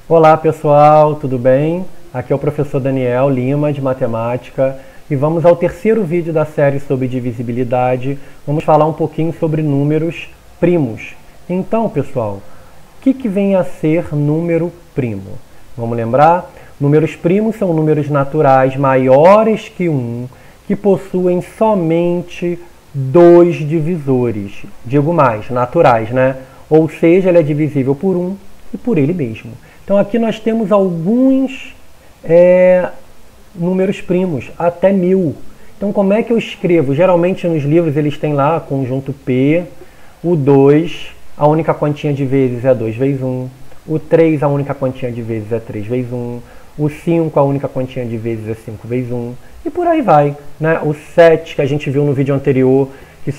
Olá pessoal, tudo bem? Aqui é o professor Daniel Lima de Matemática e vamos ao terceiro vídeo da série sobre divisibilidade. Vamos falar um pouquinho sobre números primos. Então pessoal, o que vem a ser número primo? Vamos lembrar? Números primos são números naturais maiores que 1 que possuem somente dois divisores. Digo mais, naturais, né? Ou seja, ele é divisível por 1 e por ele mesmo. Então aqui nós temos alguns números primos, até 1000. Então como é que eu escrevo? Geralmente nos livros eles têm lá conjunto P, o 2, a única quantia de vezes é 2 vezes 1, o 3, a única quantia de vezes é 3 vezes 1, o 5, a única quantia de vezes é 5 vezes 1, e por aí vai, né? O 7, que a gente viu no vídeo anterior, que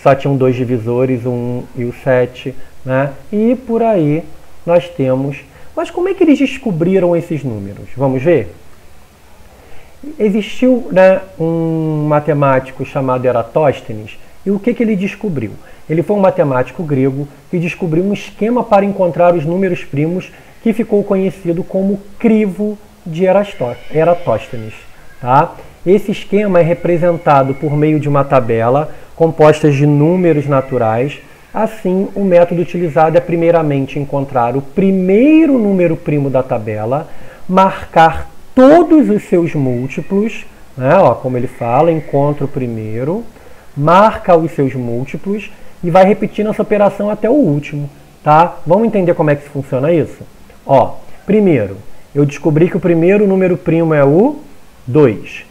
só tinham dois divisores, o 1 e o 7, né? E por aí nós temos. Mas como é que eles descobriram esses números? Vamos ver? Existiu, né, um matemático chamado Eratóstenes, e o que ele descobriu? Ele foi um matemático grego que descobriu um esquema para encontrar os números primos que ficou conhecido como crivo de Eratóstenes. Tá? Esse esquema é representado por meio de uma tabela composta de números naturais. Assim, o método utilizado é primeiramente encontrar o primeiro número primo da tabela, marcar todos os seus múltiplos, né? Ó, como ele fala, encontra o primeiro, marca os seus múltiplos e vai repetindo essa operação até o último. Tá? Vamos entender como é que funciona isso? Ó, primeiro, eu descobri que o primeiro número primo é o 2.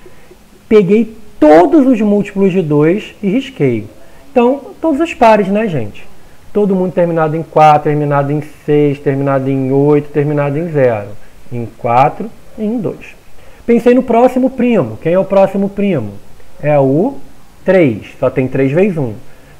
Peguei todos os múltiplos de 2 e risquei. Então, todos os pares, né, gente? Todo mundo terminado em 4, terminado em 6, terminado em 8, terminado em 0. Em 4 e em 2. Pensei no próximo primo. Quem é o próximo primo? É o 3. Só tem 3 vezes 1.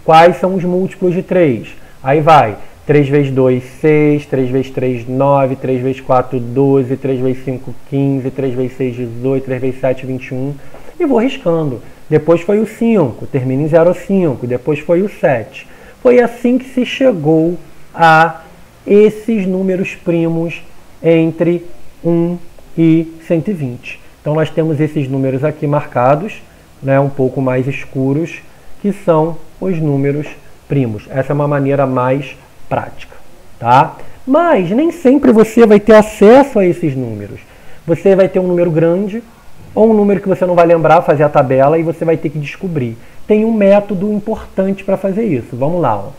Quais são os múltiplos de 3? Aí vai. 3 vezes 2, 6. 3 vezes 3, 9. 3 vezes 4, 12. 3 vezes 5, 15. 3 vezes 6, 18. 3 vezes 7, 21. E vou riscando. Depois foi o 5, termina em 0,5. Depois foi o 7. Foi assim que se chegou a esses números primos entre 1 e 120. Então nós temos esses números aqui marcados, né, um pouco mais escuros, que são os números primos. Essa é uma maneira mais prática. Tá? Mas nem sempre você vai ter acesso a esses números. Você vai ter um número grande, ou um número que você não vai lembrar, fazer a tabela e você vai ter que descobrir. Tem um método importante para fazer isso. Vamos lá. Ó.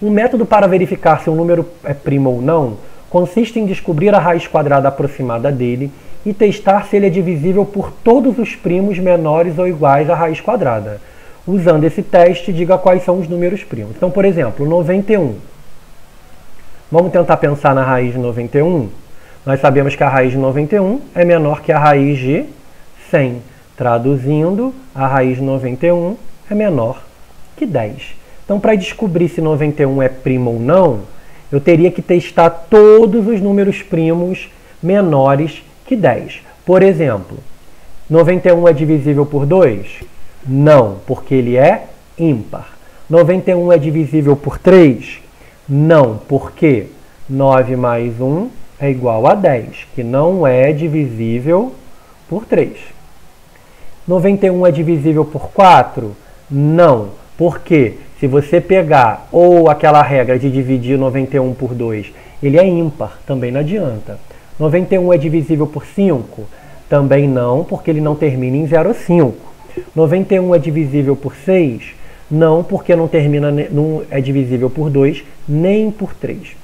Um método para verificar se um número é primo ou não consiste em descobrir a raiz quadrada aproximada dele e testar se ele é divisível por todos os primos menores ou iguais à raiz quadrada. Usando esse teste, diga quais são os números primos. Então, por exemplo, 91. Vamos tentar pensar na raiz de 91? Nós sabemos que a raiz de 91 é menor que a raiz de 100. Traduzindo, a raiz de 91 é menor que 10. Então, para descobrir se 91 é primo ou não, eu teria que testar todos os números primos menores que 10. Por exemplo, 91 é divisível por 2? Não, porque ele é ímpar. 91 é divisível por 3? Não, porque 9 mais 1 é igual a 10, que não é divisível por 3. 91 é divisível por 4? Não, porque se você pegar ou aquela regra de dividir 91 por 2, ele é ímpar, também não adianta. 91 é divisível por 5? Também não, porque ele não termina em 0,5. 91 é divisível por 6? Não, porque não é divisível por 2 nem por 3.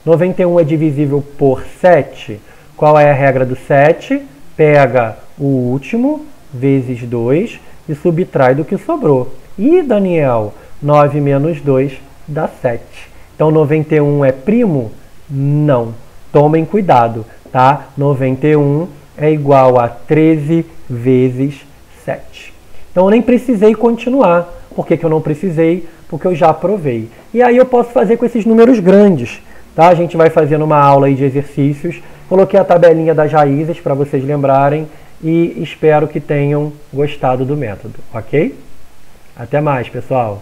91 é divisível por 7? Qual é a regra do 7? Pega o último vezes 2 e subtrai do que sobrou. E, Daniel, 9 menos 2 dá 7. Então, 91 é primo? Não. Tomem cuidado, tá? 91 é igual a 13 vezes 7. Então, eu nem precisei continuar. Por que eu não precisei? Porque eu já provei. E aí eu posso fazer com esses números grandes, tá? A gente vai fazer numa aula aí de exercícios. Coloquei a tabelinha das raízes para vocês lembrarem. E espero que tenham gostado do método, ok? Até mais, pessoal!